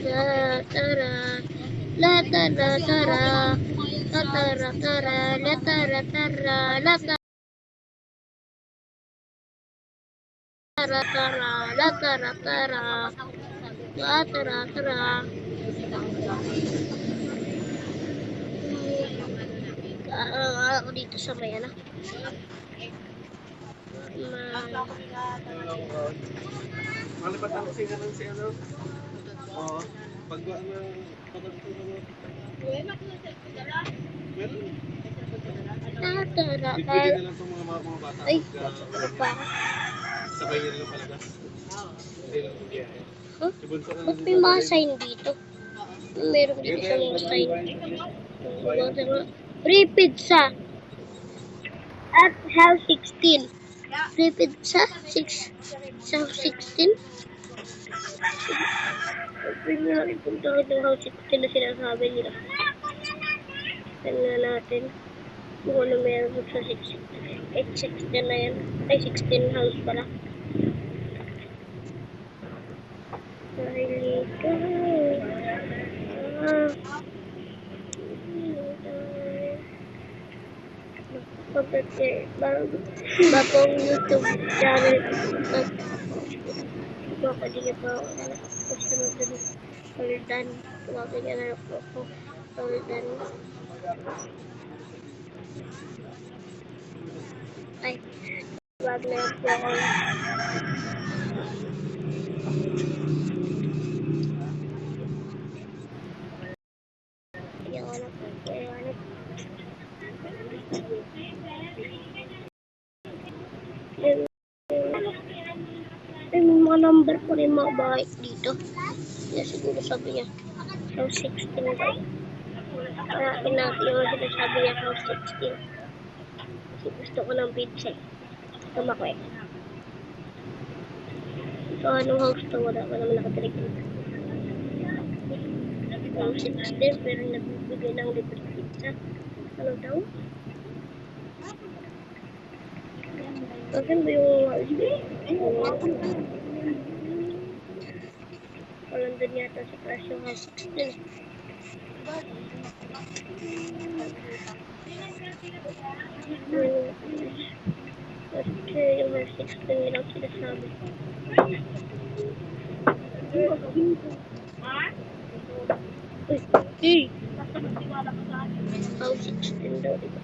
La tara, la tara tara, la tara tara, la tara tara, la tara tara, la tara tara, la tara tara. Ako dito sa may ano. Malipat ang singalan si ano? Oo. Pag ano, Tara, bibigyan na lang itong mga bata. ay, ano pa? Sabay nila lang palagas. Hindi lang bibiyahe. Huh? Ba't may mga sign dito? Meron dito sa mga sign. Free pizza at House 16. Free pizza? Sa House 16? Pwede na natin puntahan ng House 16 na sinasabi nila. Tignan natin kung ano meron sa 16. 16 na yan. Ay, 16 house pala. Dahil ka. Bagong YouTube channel. Baka di niya pa ako kasunod din. Roldan. Tumawag niya na ako. Roldan. Ay. Wag na po ako. May mga number po rin mga bahay dito. Kaya siguro sabi niya, house 16 daw. Hanapin natin yung sinasabi niya, house 16. Kasi gusto ko ng pizza. Tumakwek. So, anong house to? Wala ko naman nakatilig dito. House 16, pero nagbibigay ng libre pizza. Ano daw? Saan ba yung house? Walang doon yata sa crush yung house 16. Kasi yung house 16 nilang sinasabi. Hey! House 16 daw, diba?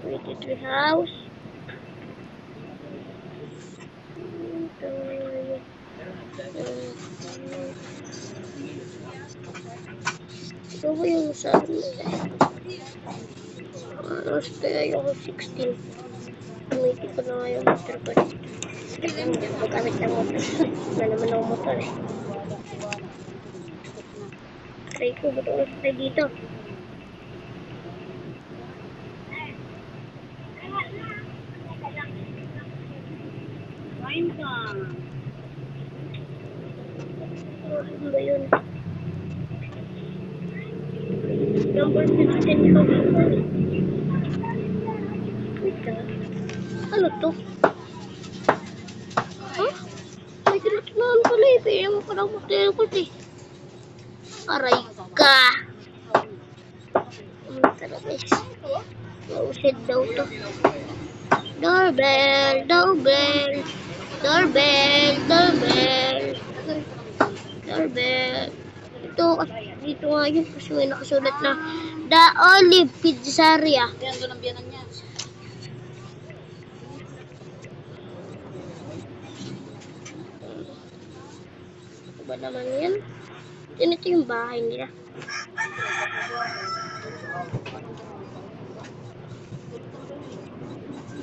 23 house. Ito ba yung sabi? Ano kaya yung 16? Umiti ko na nga yung motor ko. Hindi ako gamit ng motor. Wala naman ako motor eh. Try ko, ba't ako stay dito? Ano ba yun? Number 15 ko. Wait lang. Ano to? Huh? May tinatunan pala eh. Pwede mo palang mag-teleport eh. Aray ka. Tara guys. Mausid daw to. Doorbell, doorbell. Doorbell, doorbell. Doorbell. Ito, dito nga yun kasi may nakasulat na The Olive Pizzeria. Yan, doon ang biyanan niya. Ano ba naman yan? Ito yung bahay nila.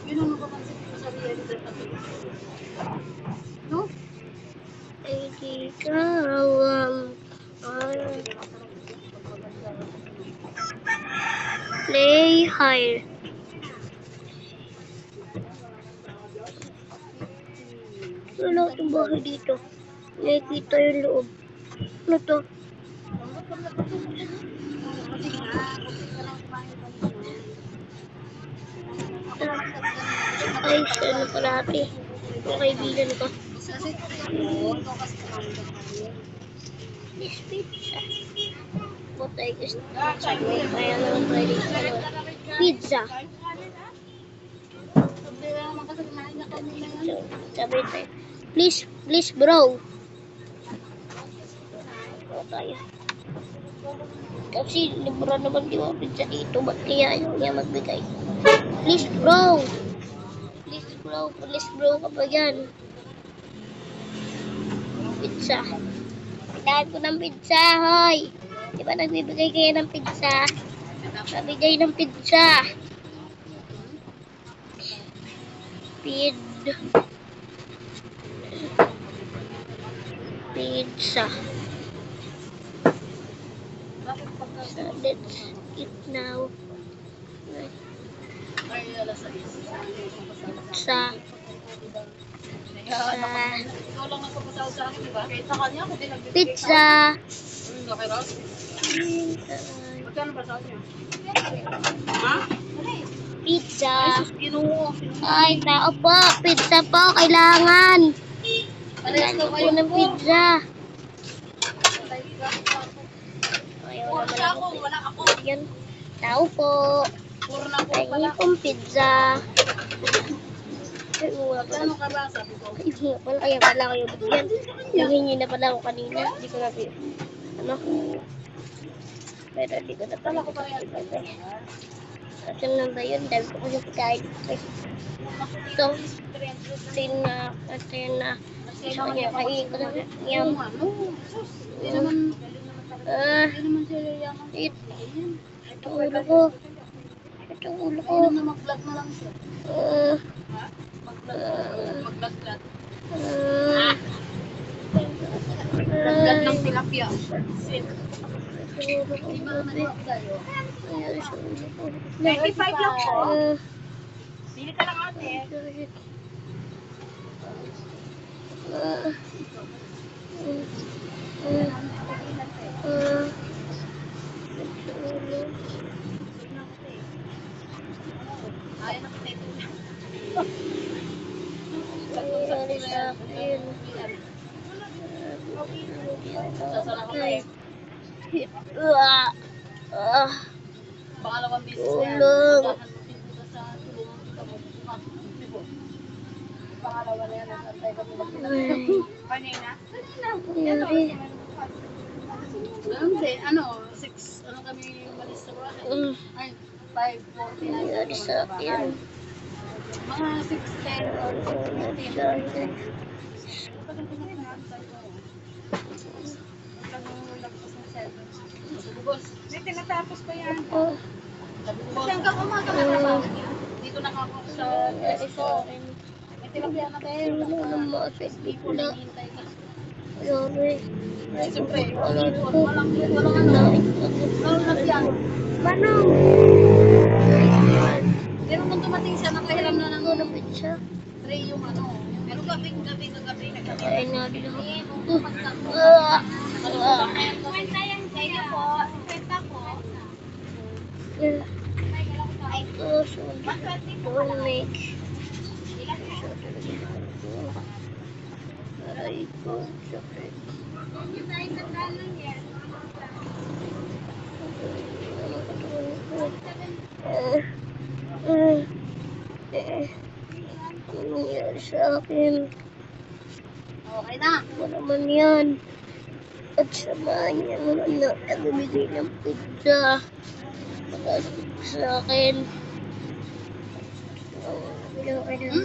Yun ang napapansin ko sa Ria dito. No? Ay, di ka, play higher. Wala itong bahay dito. Nakikita yung loob. Ano to? Ay, ano pala ate? Yung kaibigan ko. Kasi ikaw kasi kumain ka pa rin. This pizza. What I guess kaya naman tayo dito. Pizza. Sabi naman kasi kumain na kanina yan. So, sabi tayo. Please bro. O tayo. Kasi libro naman di ba pizza dito. Ba't kaya ayaw niya magbigay? Please bro. Please bro ka pa yan. Pizza. Kailangan ko ng pizza, hoy. Di ba nagbibigay kayo ng pizza? Nabigay ng pizza. Pizza. So let's eat now. Ay, alas 6. Pizza. Ikaw lang nagpapasahod sa akin, di ba? Kahit sa kanya, ako din nagbibigay Pizza. Okay, Ross? Magkano ba sa kanya? Ha? Pizza. Ginuo. Ay, tao po. Pizza po. Kailangan. Kailangan ko po ng pizza. Ayaw naman ako. Wala ako. Yan. Tao po. Puro na ako Ay, pala. pong pizza. Ay, wala pala. Ano ka ba? Sabi ko. Ay, wala pala. Kaya pala kayo bigyan. Nanghingi na pala ako kanina. Hindi ko na ano? Pero hindi ko na pala Wala ko pa rin. Kasi na ba yun? Dahil ko kasi pagkain. So, ito na. So, kaya kain ko na. Yum. Ano? Hindi naman sila yaman. Ito ulo ko. Ito ulo ko. Kailan na mag-vlog na lang siya. Mag-vlog. Vlog ng tilapia. Di ba nag-vlog tayo? 95 lang po. Bili ka lang ate. Ayaw na kita ito. Nangyari sa akin. Sasana ka tayo. Pangalawang beses yan. Tulong. Pangalawa na yan. Nantay kami kanina. Nangyari. Ano, 6, ano kami malis sa bahay? Ay, 5:40 na. Nangyari sa akin. Mga 6:10 or Nangyari sa akin. May tinatapos pa yan. Oh, Kasi hanggang umaga na trabaho niya. Dito nakako sa nangyari sa akin. May tilapia na tayo. Wala nang ma-affect Hindi po bigla. nahihintay ka. Nangyari. Siyempre, Alam ko. walang ano. Walang lagyan. Manong! Pero nung dumating siya, nakahiram na ng Ano pizza? tray yung ano. Pero gabi, nagkami. Ay, nari lang. Kwenta yan sa inyo po. Kwenta po. Ito, so, don't make. Aray ko, sakit. Ano nangyari sa akin? Okay na. Ano naman yan? At samahan niya naman na nagbibigay ng pizza. Makasip sa akin. Okay na.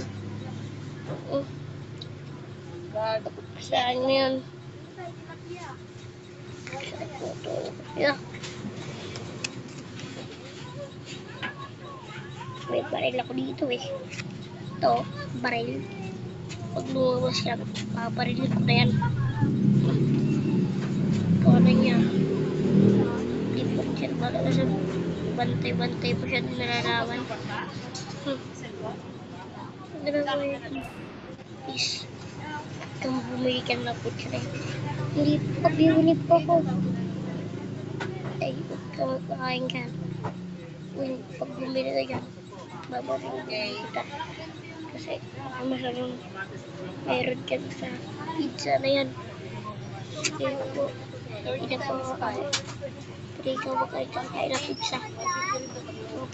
Saan yan? Yeah. May baril ako dito eh. Ito, baril. Pag lumabas siya, paparilin ko na yan. Ikaw na niya. Hindi po siya baka kasi bantay-bantay po siya nalalaman. Nalalaman yun. Please. Kung bumili ka na po siya. Hindi po, bibili po ako. Ay, huwag ka magkakain ka. Pag bumili ka dyan, babarilin kita. Kasi Kasi masyadong meron ka sa pizza na yan. Sige po. Hindi po ako. Pwede ikaw makain ng pizza.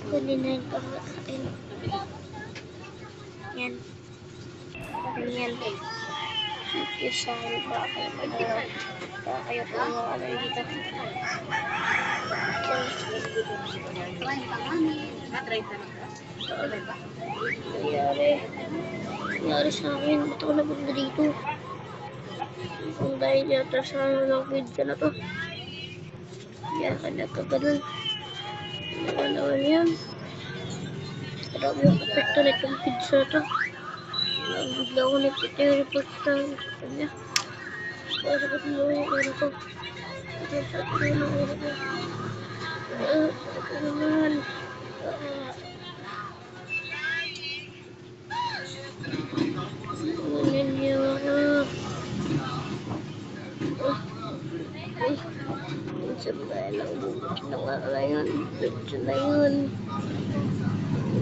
Kunin na yun para makain. Yan. Ganyan. Sige sa ba kayo mga kayo po mga ano dito. Nangyari sa akin. Ba't ako napunta dito? Kung dahil yata sa ano ng pizza na to. Kaya ka nagkaganon. Ano naman yan? Grabe yung epekto na itong pizza na to. Bigla ako nagtite-report sa kanya. Kaya sakit mo yung ulo ko. Kaya sakit mo yung ulo ko. Sakit naman. Ngayon niyo ako. Sabay lang bukit na nga ngayon. Pizza na yun.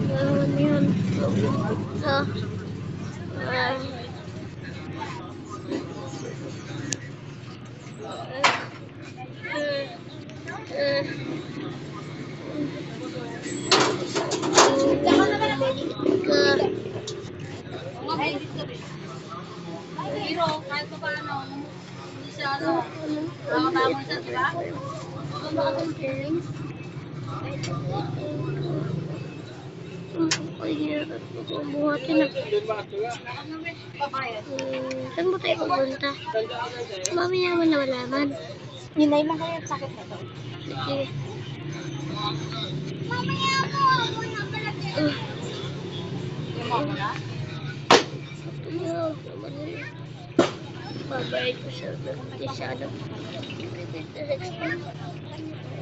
Ngayon yun. Pizza. Hero, kahit pa paano, hindi siya ano, nakatamang siya, di ba? Ay, hirap ko buhatin na. Saan mo tayo pupunta? Mamaya mo na malaman. Hinay lang kayo sakit na to. Sige. Mamaya mo, muna pala kayo. Yung mga na? Babayad ko sa ano.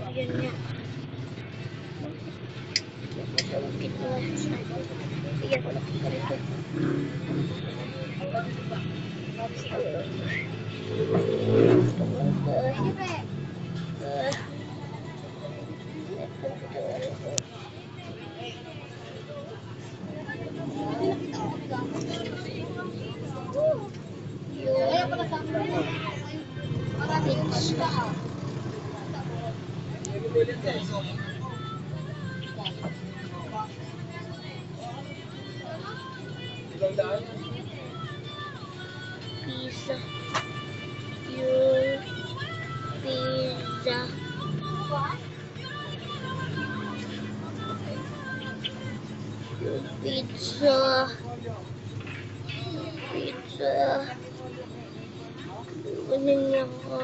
Ayan nga. Masawagit mo. Bigyan ko na ka rito. Pizza. Your pizza. Your pizza. Pizza. Kunin niya ko.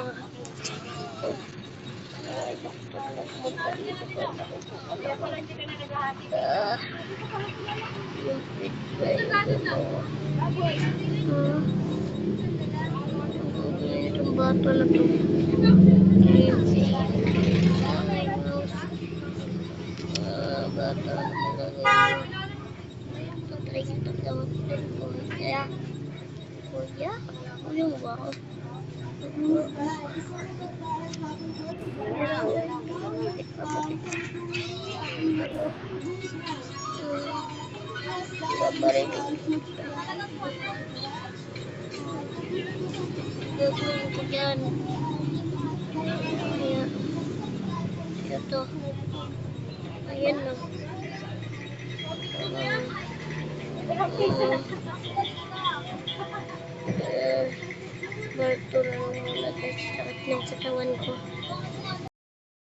Ay, doktor na pumunta dito. Yung pizza. Itong bata na to. Bata na talaga. Patry kita tawag din ko. Kuya. Kuya? Kuya mo ba ako? Babarinig. Gagawin ko dyan. Ayan. Ito. Ayan na. Barto na lang muna guys. Sakit ng katawan ko.